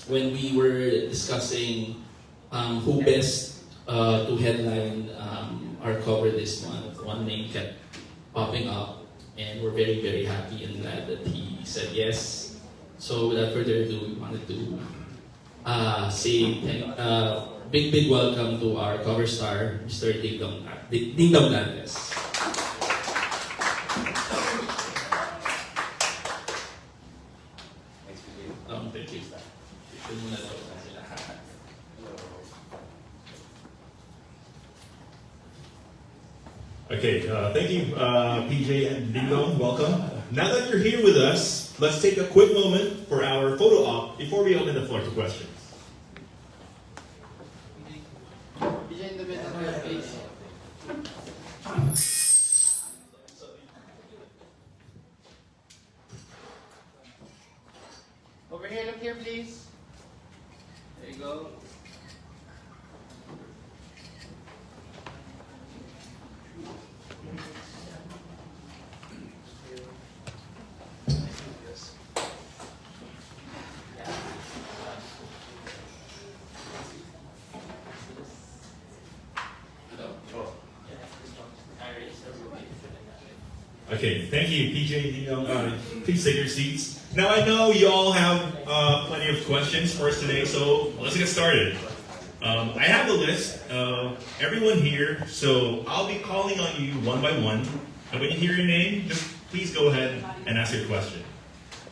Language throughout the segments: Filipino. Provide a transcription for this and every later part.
when we were discussing who best to headline our cover this month, one name kept popping up, and we're very, very happy and glad that he said yes. So without further ado, we wanted to say big welcome to our cover star, Mr. Ding Dong Dantes. Thank you. Ito muna daw sila. Okay, thank you, PJ and Ding-Dong. Welcome. Now that you're here with us, let's take a quick moment for our photo op before we open the floor to questions. Behind the middle of your face. Over here, look here, please. There you go. Okay, thank you, PJ, Ding-Dong. Please take your seats. Now I know you all have plenty of questions for us today, so let's get started. I have a list of everyone here, so I'll be calling on you one by one. And when you hear your name, just please go ahead and ask your question.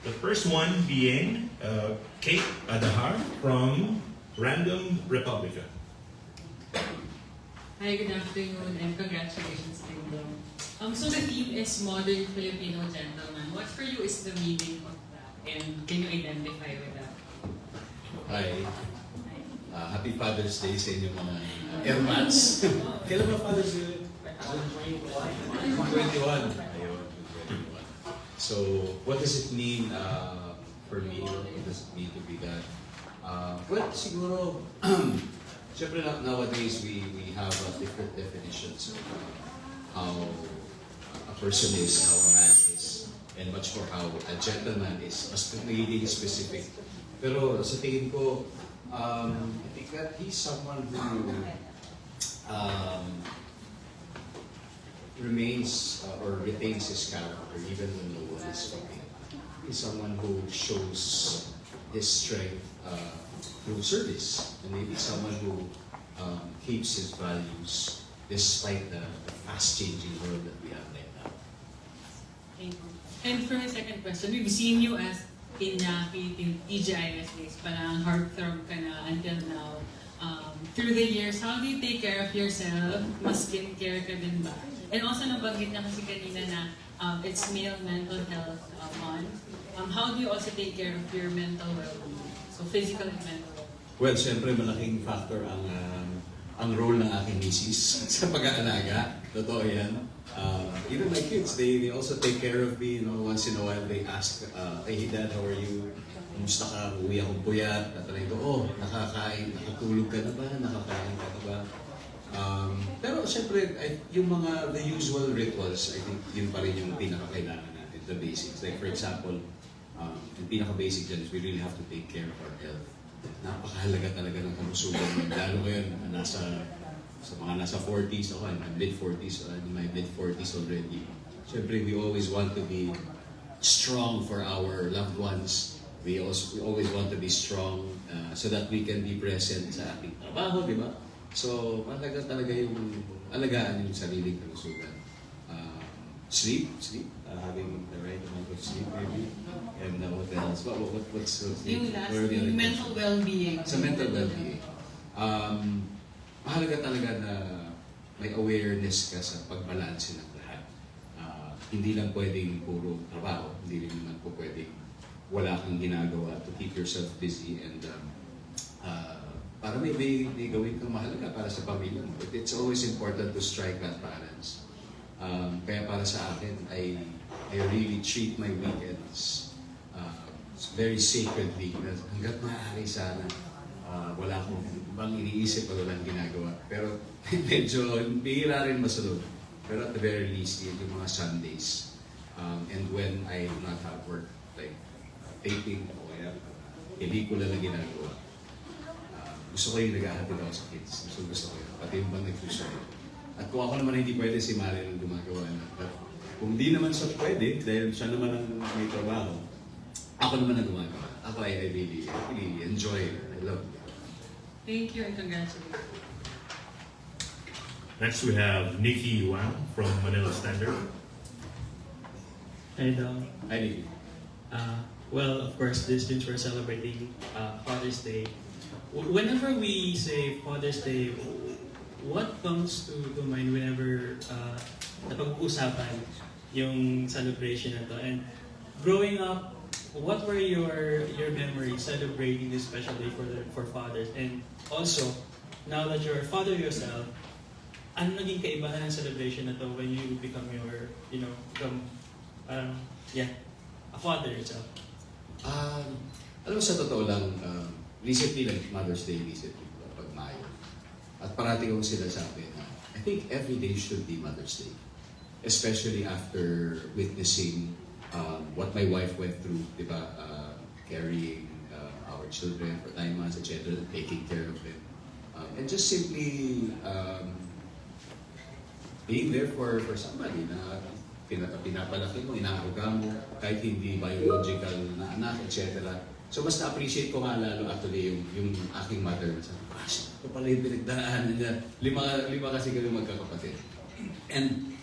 The first one being Kate Adahar from Random Republica. Hi, good afternoon, and congratulations, Ding-Dong. So the theme is Modern Filipino Gentleman. What for you is the meaning of that? And can you identify with that? Hi. Happy Father's Day sa inyo mga airmats. Kailan ba Father's Day? 21. Ayun, 21. So, what does it mean for me? What does it mean to be that? Well, siguro, syempre nowadays we have different definitions of how a person is, how a man is, and much more how a gentleman is. Mas nagiging specific. Pero sa tingin ko, I think that he's someone who remains or retains his character even when no one is looking. He's someone who shows his strength through service, and maybe someone who keeps his values despite the fast-changing world that we have right now. Thank you. And for my second question, we've seen you as Iñaki, TGIS days, parang heartthrob ka na until now. Through the years, how do you take care of yourself? Mas skincare ka din ba? And also, nabanggit na kasi kanina na it's male mental health month. How do you also take care of your mental well-being? So physical and mental well-being. Well, siyempre malaking factor ang role ng aking misis sa pag-aalaga. Totoo yan. Even my kids, they also take care of me. You know, once in a while they ask, hey Dad, how are you? Kumusta ka? Uwi akong puyat. Tatanay ko, oh, nakakain, nakatulog ka na ba? Nakakain ka na ba? Pero siyempre, yung the usual rituals, I think yun pa rin yung pinakakailangan natin, the basics. Like for example, yung pinaka-basic dyan is we really have to take care of our health. Napakahalaga talaga ng kalusugan. Lalo ngayon, sa mga nasa 40s, ako, I'm mid-40s, in my mid-40s already. Siyempre, we always want to be strong for our loved ones. We always want to be strong so that we can be present sa ating trabaho, di ba? So, mahalaga talaga yung alagaan yung sariling kalusugan. Sleep, having the right amount of sleep maybe, and what else? What's Yung last, yung mental well-being. Sa mental well-being. Mahalaga talaga na may awareness ka sa pagbalanse ng lahat. Hindi lang pwedeng puro trabaho, hindi rin naman po pwedeng wala kang ginagawa to keep yourself busy and para may gawin kang mahalaga para sa pamilya mo. But it's always important to strike that balance. Kaya para sa akin, I really treat my weekends very sacredly. Hanggat maaari sana, wala akong bang iniisip o walang ginagawa. Pero medyo bihira rin masunod. Pero at the very least, yung mga Sundays. And when I do not have work, like taping o kaya pelikula na ginagawa. Gusto ko yung nag-ahatid ako sa kids. Gusto ko yun. Pati yung bang nagsusunod. At kung ako naman hindi pwede, si Mariel ang gumagawa na. But kung di naman siya pwede, dahil siya naman ang may trabaho, ako naman ang gumagawa. Ako I really enjoy it. I love it. Thank you and congratulations. Next we have Nikki Wang from Manila Standard. Hi, Dom. I really. Well, of course, since we're celebrating Father's Day, whenever we say Father's Day, what comes to mind whenever napag-uusapan yung celebration na to? And growing up, what were your memories celebrating this special day for fathers? And also, now that you're a father yourself, ano naging kaibahan ng celebration na to when you become a father yourself? Alam mo, sa totoo lang, recently, like Mother's Day recently, pag Mayo. At parati kong sila sabi na, I think every day should be Mother's Day. Especially after witnessing what my wife went through, di ba? Carrying our children for 9 months, etc., taking care of them. And just simply being there for somebody na pinapalaki mo, inaaruga mo, kahit hindi biological na anak, etc. So mas na-appreciate ko nga lalo actually yung aking mother. Sabi ko, ito pala yung pinagdaanan niya. Lima kasi kami magkakapatid. And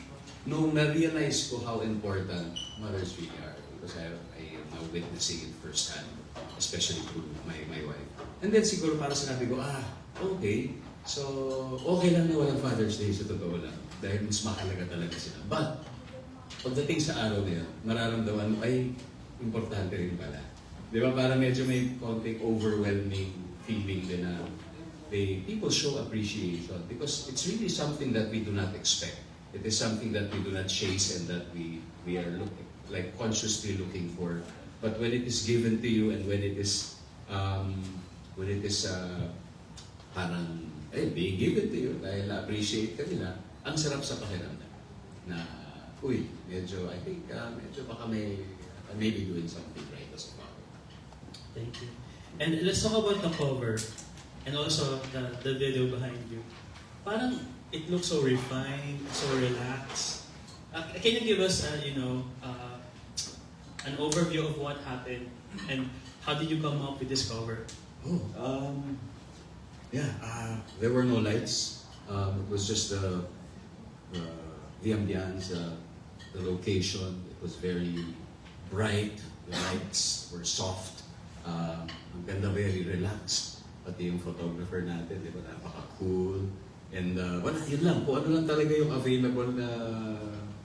nung na-realize ko how important mothers really are, because I am now witnessing it firsthand, especially through my wife. And then siguro para sinabi ko, okay, so okay lang na walang Father's Day sa totoo lang. Dahil mas mahalaga talaga sila. But, pagdating sa araw na yun, mararamdaman mo, ay, importante rin pala. Di ba, parang medyo may konting overwhelming feeling din na people show appreciation because it's really something that we do not expect. It is something that we do not chase and that we are looking, like consciously looking for. But when it is given to you and when it is parang being given to you dahil na-appreciate ka nila, ang sarap sa pakiramdam na, I think medyo baka maybe doing something right as a father. Thank you. And let's talk about the cover and also the video behind you. Parang it looks so refined, so relaxed. Can you give us, an overview of what happened and how did you come up with this cover? There were no lights. It was just the ambiance, the location. It was very bright. The lights were soft. Ang ganda, very relaxed. Pati yung photographer natin, di ba, napaka-cool. And yun lang. Kung ano lang talaga yung available na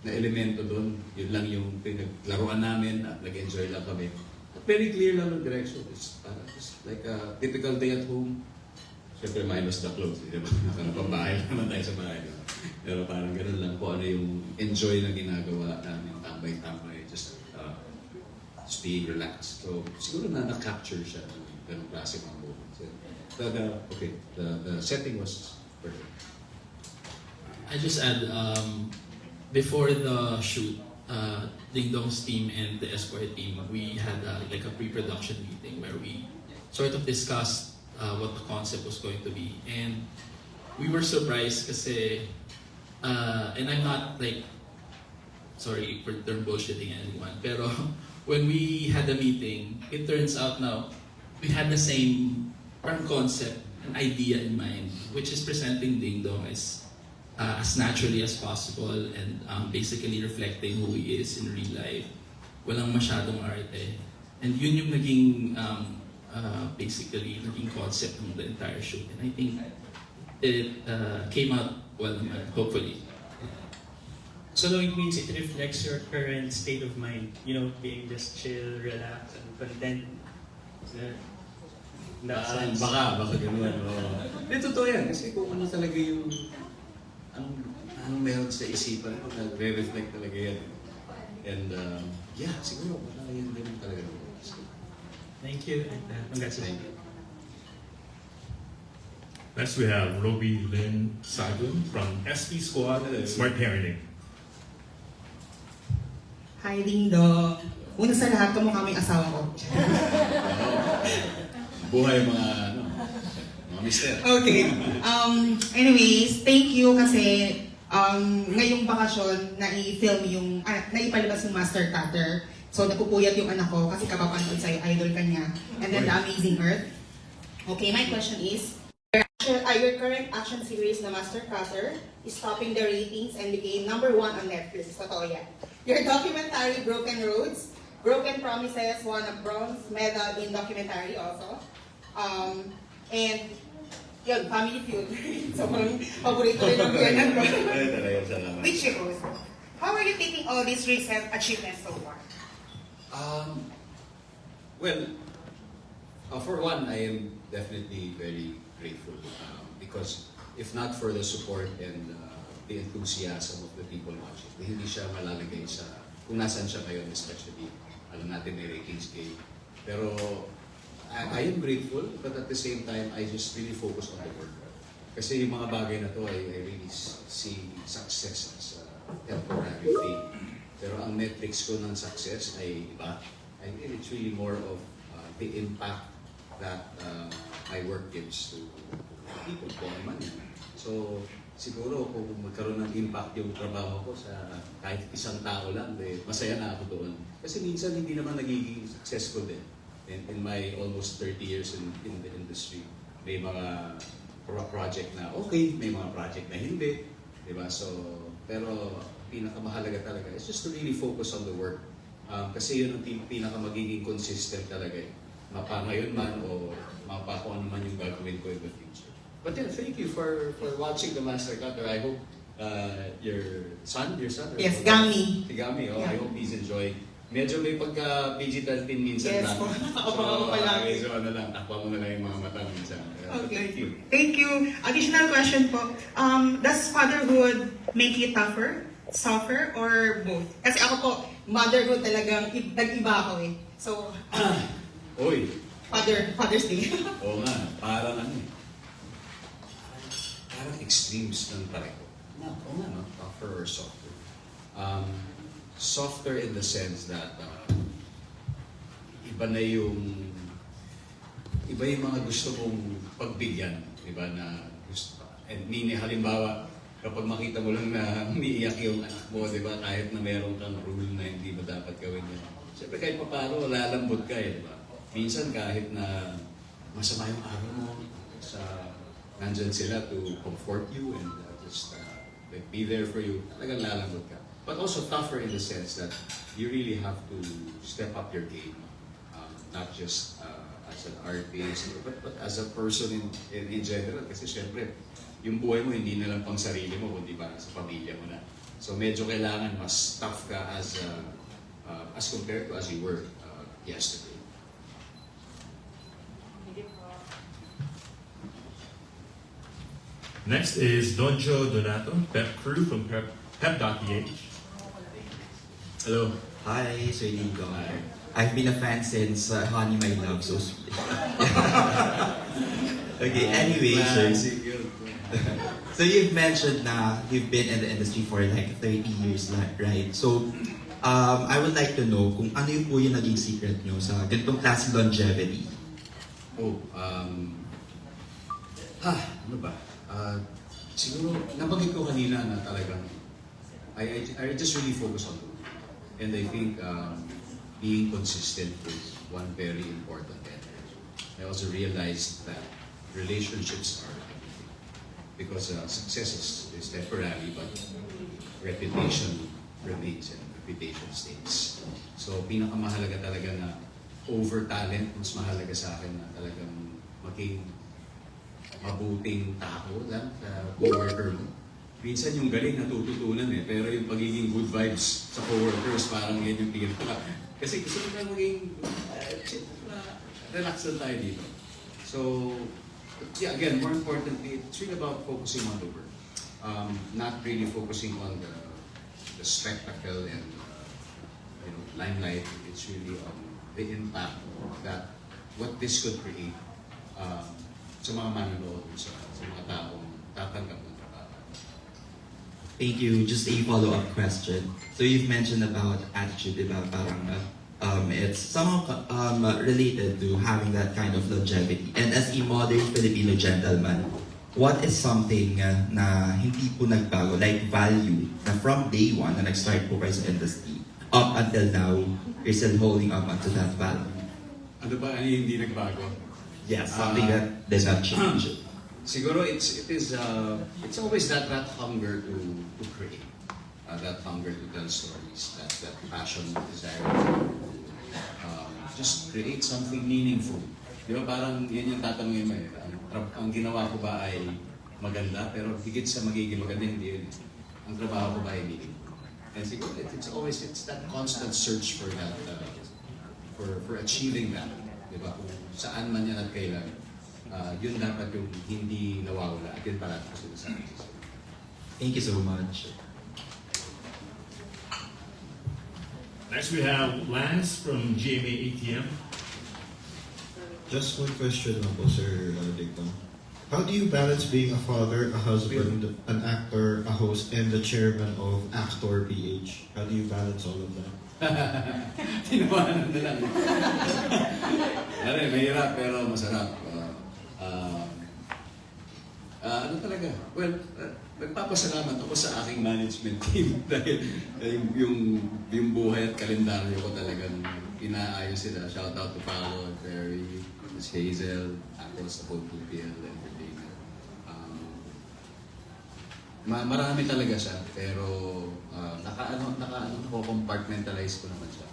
elemento doon, yun lang yung pinaglaruan namin at nag-enjoy lang kami. At very clear lang yung direction. It's just like a typical day at home. Siyempre minus the clothes, di ba? Pambahay naman tayo sa bahay. Pero parang gano'n lang po ano yung enjoy na ginagawa namin, tambay-tambay, just being relaxed. So siguro na-capture siya ng gano'ng klase ng moment. So, the setting was perfect. I just add, before the shoot, Ding Dong's team and the Esquire team, we had like a pre-production meeting where we sort of discussed what the concept was going to be. And we were surprised kasi, and I'm not like, sorry for term bullshitting anyone, pero when we had the meeting, it turns out now, we had the same concept, an idea in mind, which is presenting Ding Dong as naturally as possible and basically reflecting who he is in real life. Walang masyadong arte. And yun yung naging basically naging concept ng the entire shoot. And I think it came out well naman, hopefully. So it means it reflects your current state of mind, being just chill, relaxed, and content. Baka ganun. Hindi, totoo yan. Kasi kung ano talaga yung anong meron sa isipan ko, nagre-reflect talaga yan. And siguro, yan din talaga. Thank you. And congratulations. Thank you. Next we have Roby Lynn Sagun from SP Squad Smart Parenting. Hi, Ding Dong. Una sa lahat, kamukha mo yung asawa ko. Buhay mga, mga mister. Okay. Anyways, thank you kasi ngayong bakasyon na-i-film yung, naipalabas yung Master Cutter. So napupuyat yung anak ko kasi kapapanood sa'yo, idol ka niya. And then The Amazing Earth. Okay, my question is, your current action series na Master Cutter is topping the ratings and became #1 on Netflix. Totoo yan. Your documentary, Broken Roads, Broken Promises, won a bronze medal in documentary also. And yun, Family Feud. Sobrang paborito rin ng biyanan ko. Ay, talaga, salamat. Which you host. How are you taking all these recent achievements so far? Well, for one, I am definitely very grateful because if not for the support and the enthusiasm of the people watching, hindi siya malalagay sa kung nasan siya ngayon, especially alam natin may ratings game. Pero I am grateful, but at the same time, I just really focus on the work. Kasi yung mga bagay na to, I really see success as a temporary thing. Pero ang metrics ko ng success ay iba. I think it's really more of the impact that my work gives to people kung ano man yan. So, siguro kung magkaroon ng impact yung trabaho ko sa kahit isang tao lang, masaya na ako doon. Kasi minsan hindi naman nagiging successful din. In my almost 30 years in the industry, may mga project na okay, may mga project na hindi. Diba? So, pero pinakamahalaga talaga is just to really focus on the work. Kasi yun ang pinaka magiging consistent talaga eh. Mapa ngayon man o mapa kung ano man yung gagawin ko in the future. But yeah, thank you for watching the Master Cutter. I hope your son? Yes, Gami. Si Gami, Yeah. I hope he's enjoying. Medyo may pagka-digital din minsan Yes lang. po, nakapagawa pa lang. So ano lang, takpa mo na lang yung mga mata minsan. Okay. Thank you. Thank you. Additional question po. Does fatherhood make you tougher, softer, or both? Kasi ako po, motherhood talagang nag-iba ako eh. So, Oy, Father's Day. oo nga, parang ano eh. Parang extremes ng pareho. Oo nga, no? Tougher or softer. Softer in the sense that iba yung mga gusto mong pagbigyan, di ba, na gusto. And meaning, halimbawa, kapag makita mo lang na umiiyak yung anak mo, di ba, kahit na meron kang rule na hindi mo dapat gawin yun. Siyempre kahit paparo, lalambot ka eh, di ba? Minsan kahit na masama yung araw mo, nandyan sila to comfort you and just be there for you, talagang lalambot ka. But also tougher in the sense that you really have to step up your game, not just as an artist, but as a person in general. Kasi syempre, yung buhay mo hindi na lang pang sarili mo, kundi para sa pamilya mo na. So medyo kailangan mas tough ka as compared to as you were yesterday. Next is Donjo Donato, Pep Crew from Pep.ph. Hello. Hi, Sir Nico. Hi. I've been a fan since Honey My Love, so sweet. Okay, anyway, sir. So you've mentioned na you've been in the industry for like 30 years, right? So, I would like to know kung ano yung po yung naging secret nyo sa ganitong klase longevity. Ano ba? Siguro, nabanggit ko kanina na talagang I just really focus on it. And I think being consistent is one very important element. I also realized that relationships are everything. Because success is temporary, but reputation remains and reputation stays. So pinakamahalaga talaga na over talent, mas mahalaga sa akin na talagang maging mabuting tao lang sa co-worker mo. Minsan yung galing natututunan eh, pero yung pagiging good vibes sa co-workers, parang yan yung pinaka. Kasi gusto ko na maging relax lang tayo dito. So, yeah, again, more importantly, it's really about focusing on the work. Not really focusing on the spectacle and limelight. It's really on the impact that what this could create sa mga manonood, sa mga taong tatanggap ng trabaho. Thank you. Just a follow-up question. So you've mentioned about attitude, diba? Parang it's somehow related to having that kind of longevity. And as a modern Filipino gentleman, what is something na hindi po nagbago, like value, na from day one na nag-start po kayo sa industry, up until now, you're still holding up onto that value? Ano ba ang hindi nagbago? Yes, something that did not change. Siguro it's always that hunger to create, that hunger to tell stories, that passion, desire to just create something meaningful. Di ba parang yun yung tatanungin mo eh, ang ginawa ko ba ay maganda, pero higit sa magiging maganda, hindi yun. Ang trabaho ko ba ay meaningful. And siguro it's that constant search for that, for achieving that. Di ba? Kung saan man yan at kailan, yun dapat yung hindi nawawala. At yun parang ko sinasabi. Thank you so much. Next we have Lance from GMA ATM. Just one question lang po, Sir Dayton. How do you balance being a father, a husband, an actor, a host, and the chairman of Actor PH? How do you balance all of that? Tinawanan na lang. Ano, mahirap pero masarap. Ano talaga? Well, nagpapasalamat ako sa aking management team dahil yung buhay at kalendaryo ko talagang inaayos sila. Shout out to Paolo, Ferry, Ms. Hazel, ako sa PPL Entertainment. Marami talaga siya, pero nako-compartmentalize ko naman siya.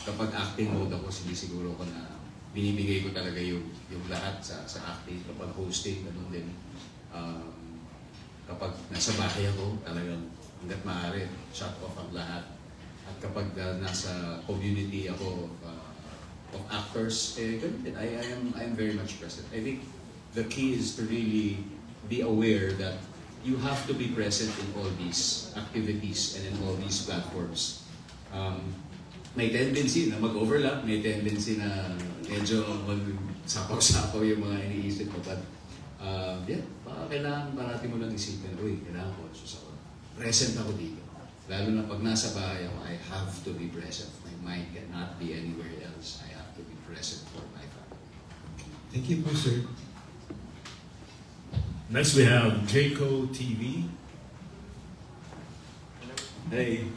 Kapag acting mode ako, siguro ko na binibigay ko talaga yung lahat sa acting. Kapag hosting, ganun din. Kapag nasa bahay ako, talagang hanggat maaari, shut off ang lahat. At kapag nasa community ako of actors, ganun din. I am very much present. I think the key is to really be aware that you have to be present in all these activities and in all these platforms. May tendency na mag-overlap, may tendency na medyo mag-sapaw-sapaw yung mga iniisip ko. But kailangan parati mo lang isipin, kailangan ko, present ako dito. Lalo na pag nasa bahay ako, I have to be present. My mind cannot be anywhere else. I have to be present for my family. Thank you po, sir. Next we have Jayco TV. Hey,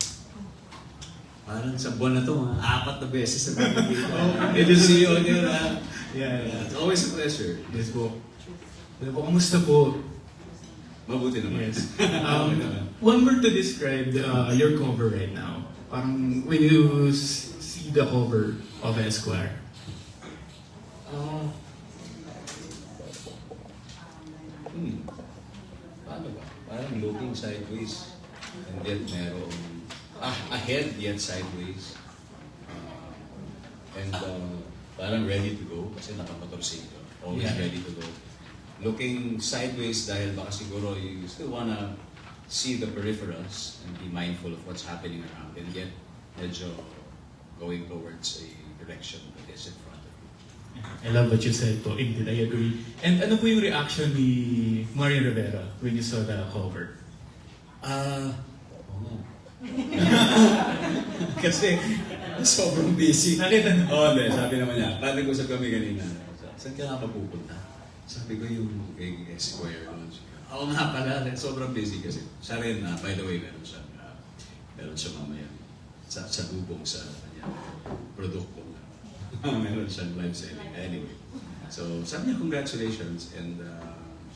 parang sa buwan na to, 4 na beses na dito. It is See you again. Yeah. It's always a pleasure. Yes po. Ano po, kamusta po? Mabuti naman. Yes. One word to describe your cover right now. Parang when you see the cover of Esquire. Paano ba? Parang looking sideways. And yet merong ahead yet sideways. Parang ready to go kasi nakamotorsiklo. Always Yeah. ready to go. Looking sideways dahil baka siguro you still wanna see the peripherals and be mindful of what's happening around, and yet medyo going towards a direction that is in front of you. I love what you said po. Indeed, I agree. And ano po yung reaction ni Mario Rivera when you saw the cover? Kasi sobrang busy. Nakita Oo, sabi naman niya. Nag-usap kami kanina. Saan ka nga mapupunta? Sabi ko yung Esquire launch. Oo nga pala, sobrang busy kasi. Siya rin, by the way, meron siya mamaya. Sa dubong sa kanya, produkto na. Meron siyang live selling. Anyway. So, sabi niya, congratulations. And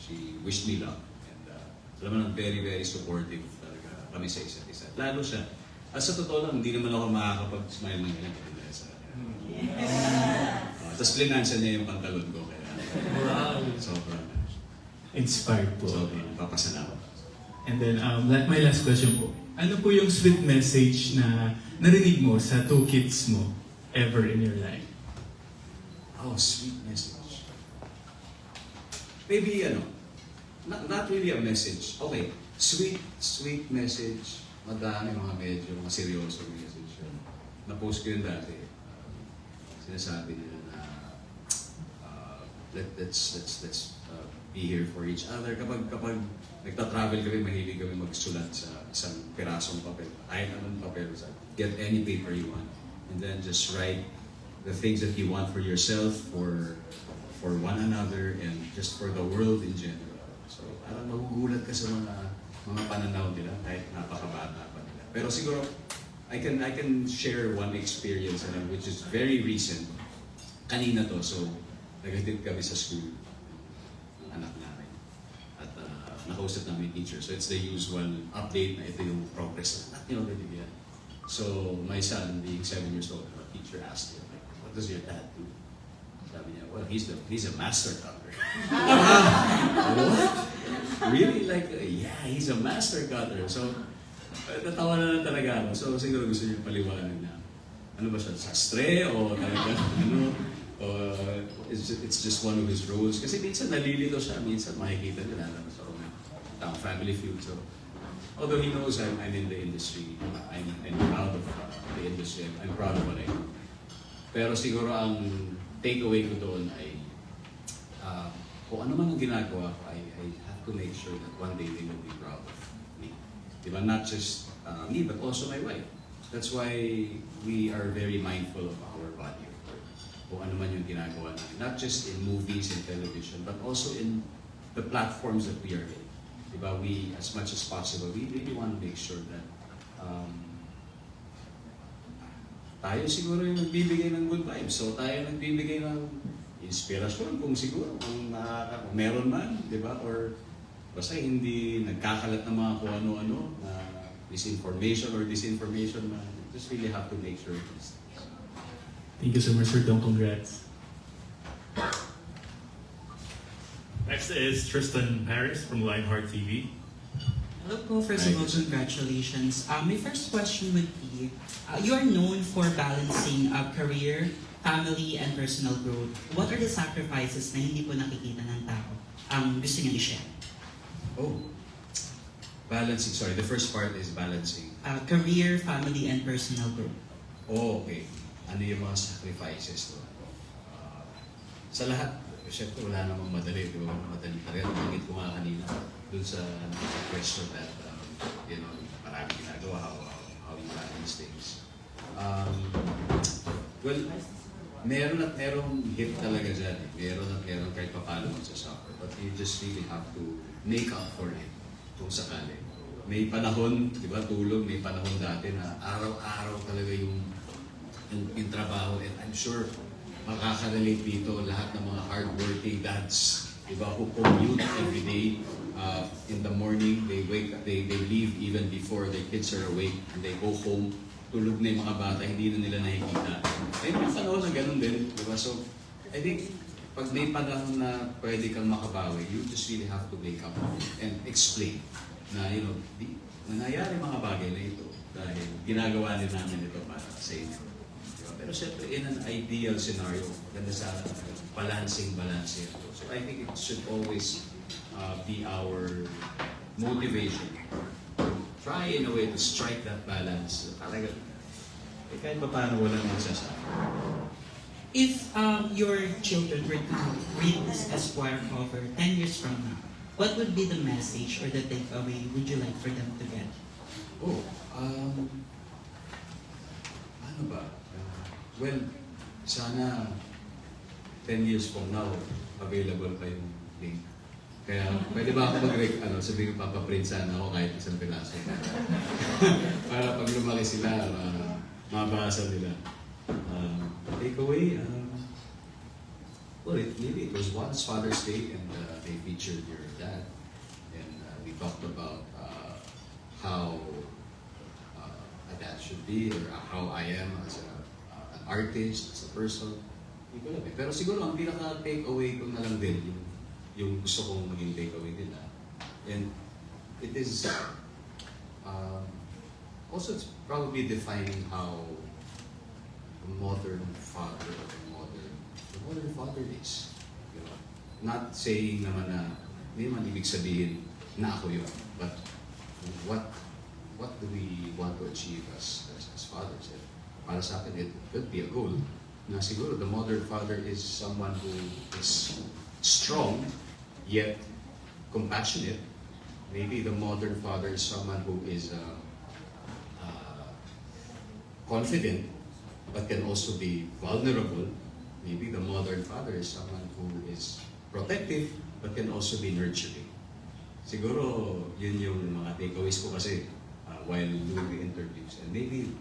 she wished me luck. And alam mo, very, very supportive talaga kami sa isa't isa. Lalo siya. Sa totoo lang, hindi naman ako makakapag-smile ng ganyan. Tapos linansan niya yung pantalon ko. Kaya Wow. sobrang Inspired po. papasalamat. And then, my last question po. Ano po yung sweet message na narinig mo sa 2 kids mo ever in your life? Oh, sweet message. Maybe, not really a message. Okay, sweet message. Madami mga medyo, mga seryoso message. Na-post ko yun dati. Sinasabi nila na let's be here for each other. Kapag nagta-travel kami, mahilig kami magsulat sa isang pirasong papel. Kahit anong papel, get any paper you want. and then just write the things that you want for yourself, for one another, and just for the world in general. So parang magugulat ka sa mga pananaw nila kahit napakabata pa nila. Pero siguro I can share one experience which is very recent. Kanina to, so nag-attend kami sa school ng anak namin. At nakausap namin yung teacher. So it's the usual update na ito yung progress na natin already yan. So my son, being 7 years old, the teacher asked him, what does your dad do? Sabi niya, well, he's a master cutter. What? Really? Like, yeah, he's a master cutter. So, natawa na lang talaga ako. So, siguro gusto niyo paliwanag na, ano ba siya, sastre o talaga, ano, it's just one of his roles. Kasi minsan nalilito siya, minsan makikita nila na sa Family Feud. So, although he knows I'm in the industry, I'm proud of the industry, I'm proud of what I do. Pero siguro ang takeaway ko doon ay kung ano man ang ginagawa ko, I have to make sure that one day they will be proud of me. Diba? Not just me, but also my wife. That's why we are very mindful of our body. Kung ano man yung ginagawa natin. Not just in movies and television, but also in the platforms that we are in. Diba? We, as much as possible, we really want to make sure that tayo siguro yung nagbibigay ng good vibes. So tayo nagbibigay ng inspirasyon kung siguro, kung meron man, di ba? Or basta hindi nagkakalat ng mga kung ano-ano na misinformation or disinformation na just really have to make sure this. Thank you so much for Dong. Congrats. Next is Tristan Paris from Lionheart TV. Hello po, first of all, congratulations. My first question would be, you are known for balancing career, family, and personal growth. What are the sacrifices na hindi po nakikita ng tao ang gusto niyo i-share? Oh, balancing. Sorry, the first part is balancing. Career, family, and personal growth. Oh, okay. Ano yung mga sacrifices to? Sa lahat, syempre wala namang madali. Di ba? Madali pa rin. Nangit ko nga kanina dun sa question that, maraming ginagawa, how you balance things. Well, meron at merong hit talaga dyan. Meron at meron kahit papalo magsasuffer. But you just really have to make up for it kung sakali. May panahon, di ba, tulog, may panahon dati na araw-araw talaga yung trabaho. And I'm sure makaka-relate dito lahat ng mga hardworking dads, di ba, who commute every day. In the morning, they wake up, they leave even before their kids are awake, and they go home, tulog na yung mga bata, hindi na nila nakikita. May mga panahon na ganun din, di ba? So, I think, pag may panahon na pwede kang makabawi, you just really have to wake up and explain na, nangyayari mga bagay na ito dahil ginagawa din namin ito para sa inyo. Diba? Pero syempre, in an ideal scenario, ganda sa balancing ito. So, I think it should always be our motivation to try in a way to strike that balance. Talaga, kahit pa paano walang magsasabi. If your children were to read this Esquire cover 10 years from now, what would be the message or the takeaway would you like for them to get? Oh, ano ba? Well, sana 10 years from now, available pa yung link. Kaya, pwede ba ako sabihin ko, papaprint sana ako kahit isang piraso. Para pag lumaki sila, mabasa nila. Takeaway, well, maybe it was once Father's Day and they featured your dad. And we talked about how a dad should be or how I am as an artist, as a person. Hindi ko alam eh. Pero siguro ang pinaka-takeaway ko na lang din yung gusto kong maging takeaway nila. And it is also it's probably defining how the modern father is. You know? Not saying naman na hindi naman ibig sabihin na ako yun, but what do we want to achieve as fathers? And para sa akin, it could be a goal na siguro the modern father is someone who is strong yet compassionate. Maybe the modern father is someone who is confident but can also be vulnerable. Maybe the modern father is someone who is protective, but can also be nurturing. Siguro, yun yung mga takeaways ko kasi while doing the interviews. And maybe,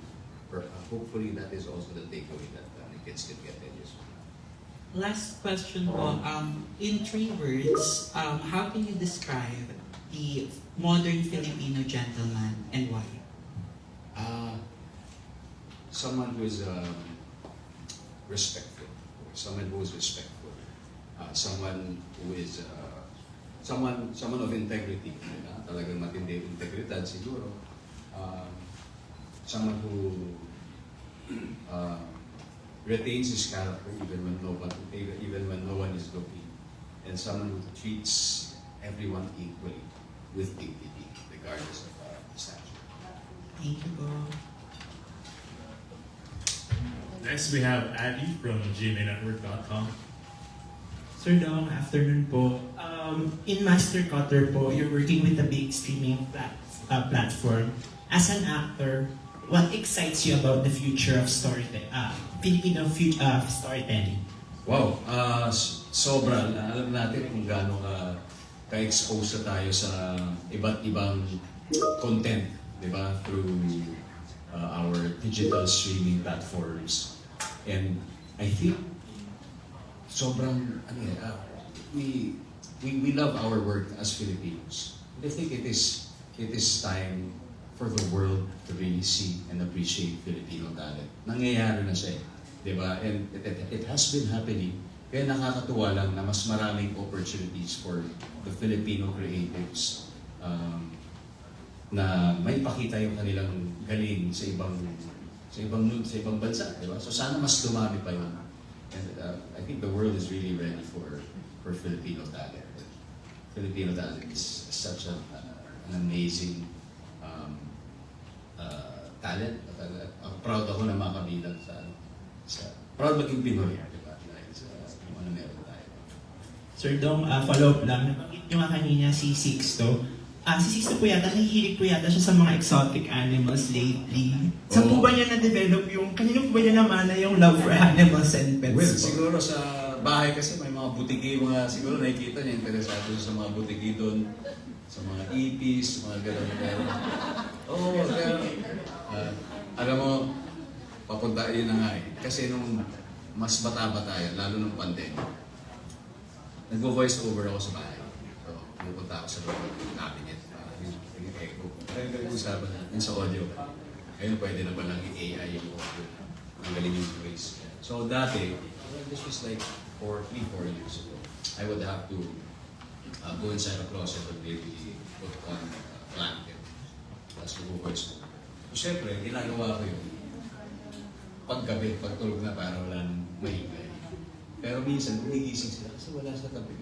hopefully, that is also the takeaway that the kids can get in this one. Last question po. In 3 words, how can you describe the modern Filipino gentleman and why? Someone who is respectful. Someone who is respectful. Someone who is someone of integrity. Talagang matindi yung integridad siguro. Someone who retains his character even when no one is looking, and someone who treats everyone equally with dignity, regardless of stature. Thank you po. Next, we have Abby from GMAnetwork.com. Sir Dong, afternoon po. In Master Cutter po, you're working with a big streaming platform. As an actor, what excites you about the future of Filipino storytelling? Wow, sobra. Alam natin kung gaano ka-expose na tayo sa iba't ibang content, di ba? Through our digital streaming platforms. And I think sobrang we love our work as Filipinos. And I think it is time for the world to really see and appreciate Filipino talent. Nangyayari na siya, di ba? And it has been happening. Kaya nakakatuwa lang na mas maraming opportunities for the Filipino creatives na may pakita yung kanilang galing sa ibang bansa, di ba? So sana mas dumami pa yun. And I think the world is really ready for Filipino talent. Filipino talent is such an amazing talent. Proud ako na makabilang sa proud maging Pinoy, di ba? Dahil sa kung ano meron tayo. Sir Dong, follow-up lang. Nabanggit nyo nga kanina si Sixto. Si Sixto po yata, nahihilig po yata siya sa mga exotic animals lately. Saan po ba niya na-develop yung, kanino po ba niya naman na yung love for animals and pets? Well, po? siguro sa bahay kasi may mga butiki, siguro nakikita niya, interesado sa mga butiki doon, sa mga ipis, mga gano'n. Oo, pero alam mo, papunta yun na nga eh. Kasi nung mas bata-bata yan, lalo nung pandemic, nag-voice over ako sa bahay. So, pupunta ako sa cabinet. Yung echo. Kaya nag-usapan natin sa audio. Ngayon pwede na ba lang i-AI yung audio? Ang galing yung voice. So dati, this was like 4 years ago. I would have to go inside the closet and maybe put on a blanket. Tapos mag-voice ko. So syempre, ginagawa ko yun. Paggabi, pagtulog na para walang maingay. Pero minsan, gumigising sila kasi wala sa tabi.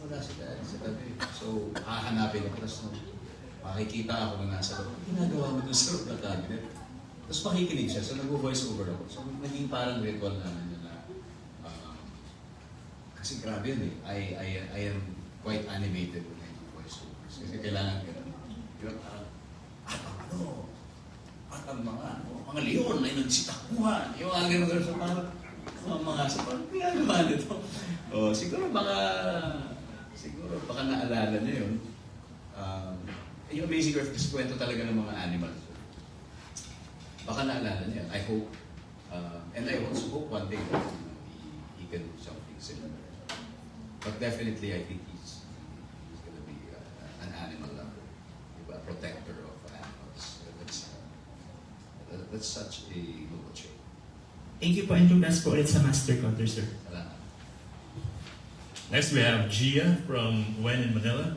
Wala sa tabi. So, hahanapin ako. Tapos makikita ako na nasa loob. Ginagawa mo dun sa loob na cabinet. Tapos makikinig siya. So, nag-voice over ako. So, naging parang ritual namin na kasi grabe yun eh. I am quite animated when I do voice overs. Kasi kailangan ganun. Yung at ang mga leon ay nagsitakuhan. Yung mga ganun sa parang mga sa parang ginagawa nito. Siguro baka naalala niyo yun. Yung Amazing Earth kasi kwento talaga ng mga animals. Baka naalala niya. I hope, and I also hope one day that he can do something similar. But definitely, I think he's going to be an animal lover, a protector of animals. That's such a noble trait. Thank you po and congrats po ulit sa Master Cutter, sir. Salamat. Next, we have Gia from When in Manila.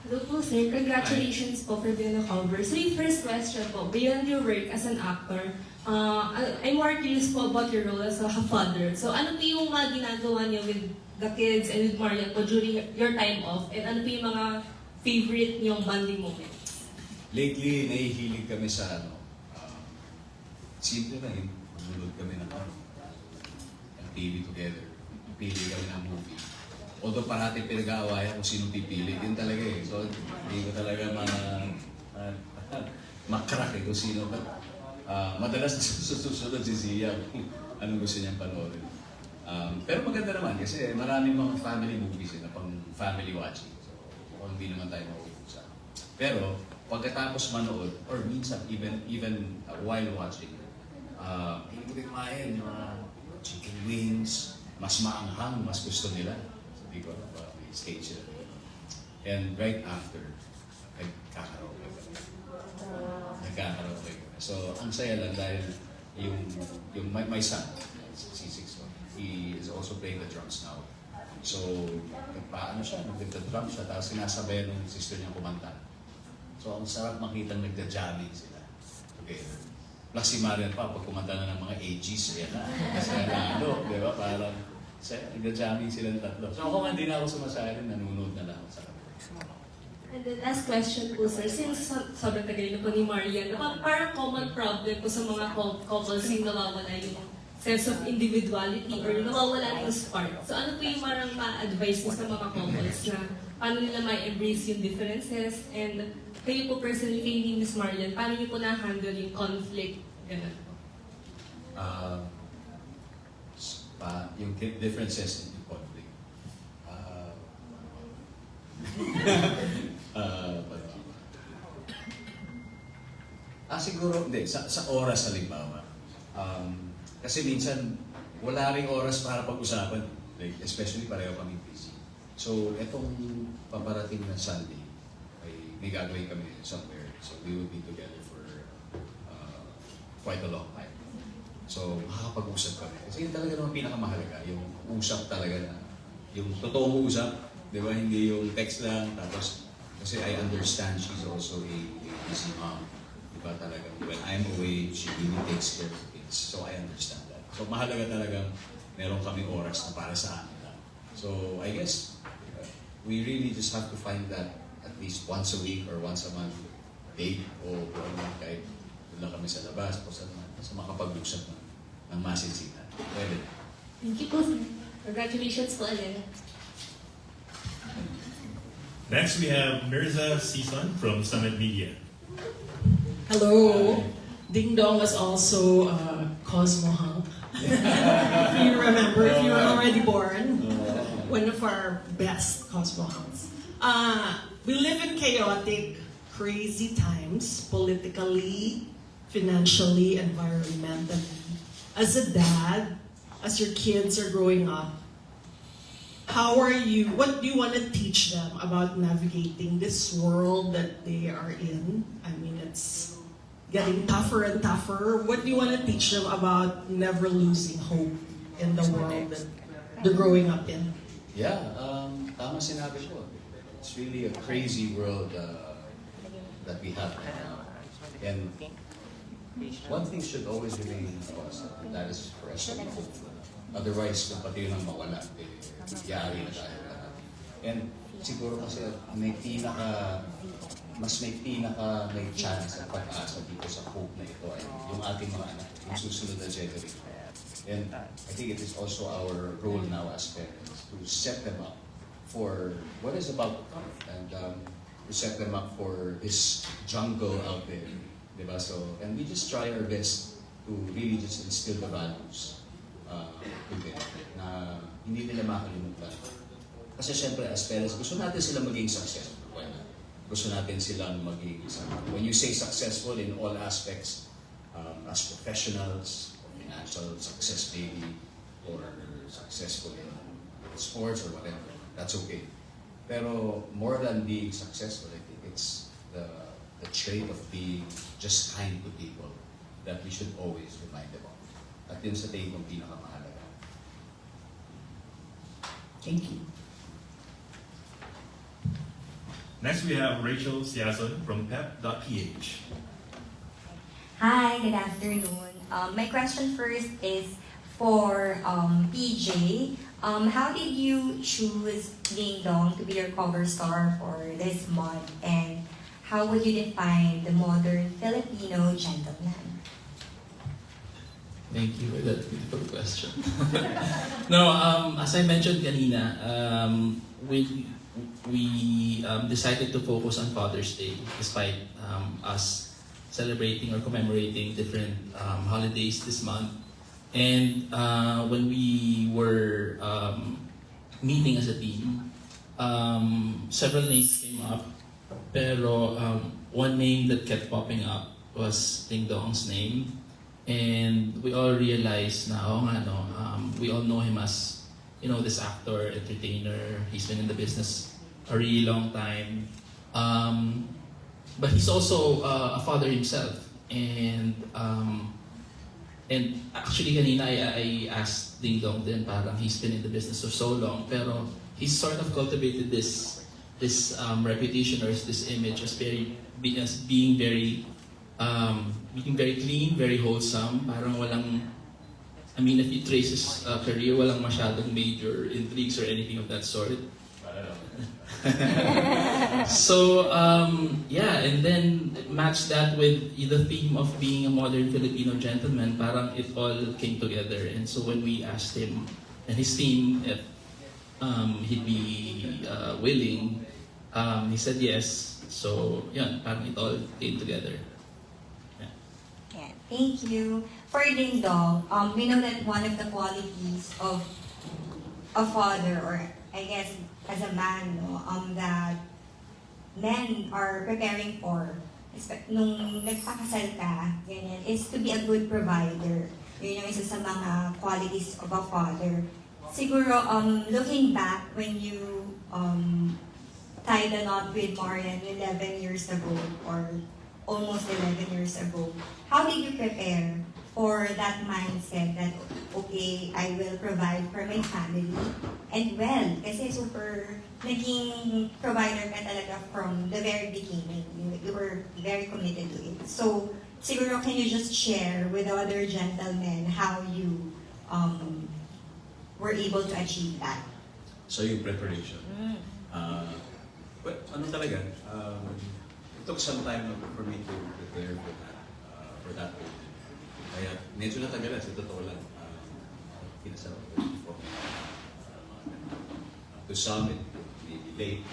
Hello po sir, congratulations po for doing the cover. So yung first question po, beyond your work as an actor, I'm more curious po about your role as a father. So ano po yung mga ginagawa niyo with the kids and with Marian po during your time off? And ano po yung mga favorite niyong bonding moments? Lately, nahihilig kami sa simple na yun. Maglulod kami ng TV together. Pili kami ng movie. Although parati pinag-aawayan kung sino pipili. Yun talaga eh. So, hindi ko talaga makrak eh kung sino. But Madalas susunod si Zia kung anong gusto niyang panoorin. Pero maganda naman kasi maraming mga family movies na pang family watching. So, hindi naman tayo mauubusan. Pero pagkatapos manood, or minsan even while watching, hindi ko kumain yung mga chicken wings, mas maanghang, mas gusto nila. Sabi ko, may stage sila. And right after, nagkakaroon kami. So, ang saya lang dahil yung my son, C6, he is also playing the drums now. So, nagpaano siya, nagda-drum siya, tapos sinasabayan ng sister niya kumanta. So, ang sarap makitang nagda-jamming sila together. Plus si Marian pa, pag kumanta na ng mga AGs, yan na. Kasi di ba? Parang nagda-jamming sila ng tatlo. So, ako hindi na ako sumasali, nanonood na lang ako sa kanila. And the last question po, sir, since sobrang tagal na po ni Marian, parang common problem po sa mga couples yung nawawala yung sense of individuality or nawawala yung spark. So ano po yung parang ma-advise mo sa mga couples na paano nila ma-embrace yung differences, and kayo po personally, kay ni Miss Marian, paano niyo po na-handle yung conflict? Ganun po. Yung differences in conflict. Siguro, hindi. Sa oras, halimbawa. Kasi minsan, wala ring oras para pag-usapan. Like, especially pareho kami busy. So, etong paparating na Sunday, may gagawin kami somewhere. So, we will be together for quite a long time. So, makakapag-usap kami. Kasi yun talaga naman pinakamahalaga. Yung usap talaga na, yung totoong usap, di ba? Hindi yung text lang. Tapos, kasi I understand she's also a busy mom. Di ba talaga? When I'm away, she really takes care of kids. So, I understand that. So, mahalaga talagang meron kami oras na para sa amin lang. So, I guess, we really just have to find that at least once a week or once a month date o kahit doon lang kami sa labas o sa makapag-usap ng masinsinan. Pwede. Thank you po, sir. Congratulations po, Alena. Next, we have Mirza Sisan from Summit Media. Hello. Ding Dong was also Cosmo Hunk. If you remember, if you were already born, one of our best Cosmo Hunks. We live in chaotic, crazy times, politically, financially, environmentally. As a dad, as your kids are growing up, what do you want to teach them about navigating this world that they are in? I mean, it's getting tougher and tougher. What do you want to teach them about never losing hope in the world that they're growing up in? Yeah, tama sinabi ko. It's really a crazy world that we have right now. And one thing should always remain constant, and that is for us to be hopeful. Otherwise, kung pati yun ang mawala, yari na tayo lahat. And siguro kasi may chance at pag-asa dito sa hope na ito ay yung ating mga anak, yung susunod na generation. And I think it is also our role now as parents to set them up for what is about to come, and to set them up for this jungle out there, diba? So, and we just try our best to really just instill the values to them na hindi nila makalimutan. Kasi syempre as parents, gusto natin sila maging successful. Gusto natin silang maging, when you say successful in all aspects, as professionals, financial success maybe, or successful in sports or whatever, that's okay. Pero more than being successful, I think it's the trait of being just kind to people that we should always remind them of. At yun sa tingin kong pinakamahalaga. Thank you. Next, we have Rachel Siason from pep.ph. Hi, good afternoon. My question first is for PJ. How did you choose Ding Dong to be your cover star for this month? And how would you define the modern Filipino gentleman? Thank you for that beautiful question. No, as I mentioned kanina, we decided to focus on Father's Day despite us celebrating or commemorating different holidays this month. And when we were meeting as a team, several names came up, pero one name that kept popping up was Ding Dong's name. And we all realized na, we all know him as, this actor, entertainer. He's been in the business a really long time. But he's also a father himself. And actually kanina I asked Ding Dong din, parang he's been in the business for so long, pero he's sort of cultivated this reputation or this image as being very clean, very wholesome. Parang walang, if you trace his career, walang masyadong major intrigues or anything of that sort. So, and then match that with the theme of being a modern Filipino gentleman, parang it all came together. And so when we asked him and his team if he'd be willing, he said yes. So, parang it all came together. Yeah, thank you. For Ding Dong, we know that one of the qualities of a father, or I guess as a man, that men are preparing for, nung nagpakasal ka, ganyan, is to be a good provider. Yun yung isa sa mga qualities of a father. Siguro, looking back, when you tied the knot with Marian 11 years ago, or almost 11 years ago, how did you prepare for that mindset that, okay, I will provide for my family? And well, kasi super naging provider ka talaga from the very beginning. You were very committed to it. So, siguro can you just share with the other gentlemen how you were able to achieve that? So yung preparation. But ano talaga, it took some time for me to prepare for that. Kaya medyo natagalan, sa totoo lang. Kinasal ko before. To some, it may be late.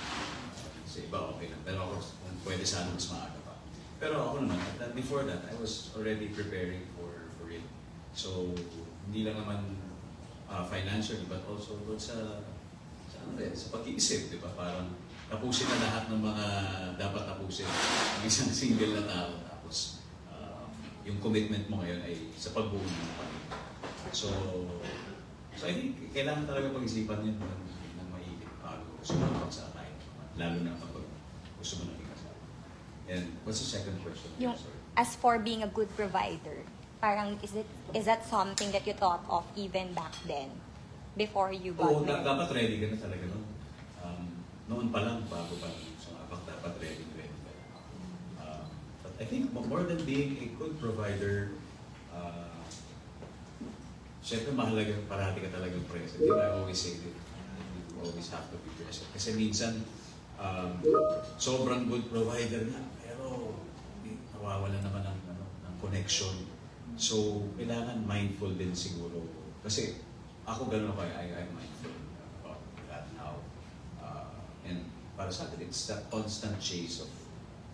Sa iba, okay lang. Pero ako, kung pwede sana mas maaga pa. Pero ako naman, before that, I was already preparing for it. So, hindi lang naman financially, but also doon sa pag-iisip, di ba? Parang tapusin na lahat ng mga dapat tapusin ng isang single na tao. Tapos, yung commitment mo ngayon ay sa pagbuo ng pamilya. So I think kailangan talaga pag-isipan yun ng maigit bago sumunod sa akin. Lalo na kapag gusto mo nang ikasal. And what's the second question? Sorry. As for being a good provider, parang is that something that you thought of even back then, before you got married? Dapat ready ka na talaga noon. Noon pa lang, bago pa lang. So dapat ready ka. I think more than being a good provider, syempre mahalaga parati ka talagang present. I always say that you always have to be present. Kasi minsan, sobrang good provider na, pero nawawala naman ng connection. So, kailangan mindful din siguro. Kasi ako ganun ako, I'm mindful about that now. And para sa akin, it's that constant chase of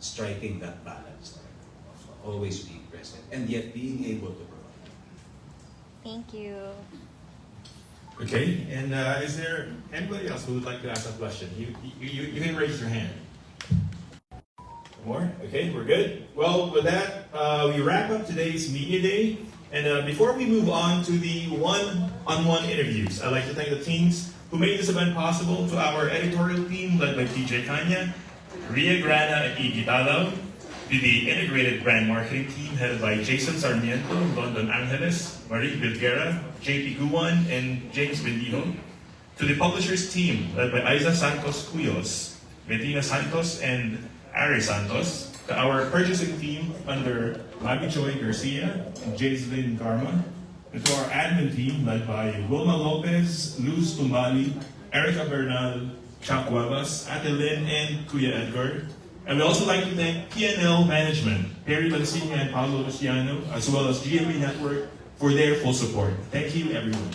striking that balance of always being present and yet being able to provide. Thank you. Okay, and is there anybody else who would like to ask a question? You can raise your hand. More? Okay, we're good. Well, with that, we wrap up today's Media Day. And before we move on to the one-on-one interviews, I'd like to thank the teams who made this event possible. To our editorial team led by PJ Kanya, Ria Grana and Iggy Talaw, to the integrated brand marketing team headed by Jason Sarmiento, London Angeles, Marie Bilguera, JP Guwan, and James Bendijo, to the publishers team led by Aiza Santos Cuyos, Bettina Santos, and Ari Santos, to our purchasing team under Maggie Joy Garcia and Jaislyn Garma, and to our admin team led by Wilma Lopez, Luz Tumbali, Erica Bernal, Chuck Wabas, Ate Lynn, and Kuya Edgar. And we also like to thank PNL Management, Perry Lancina and Paolo Luciano, as well as GMA Network for their full support. Thank you, everyone.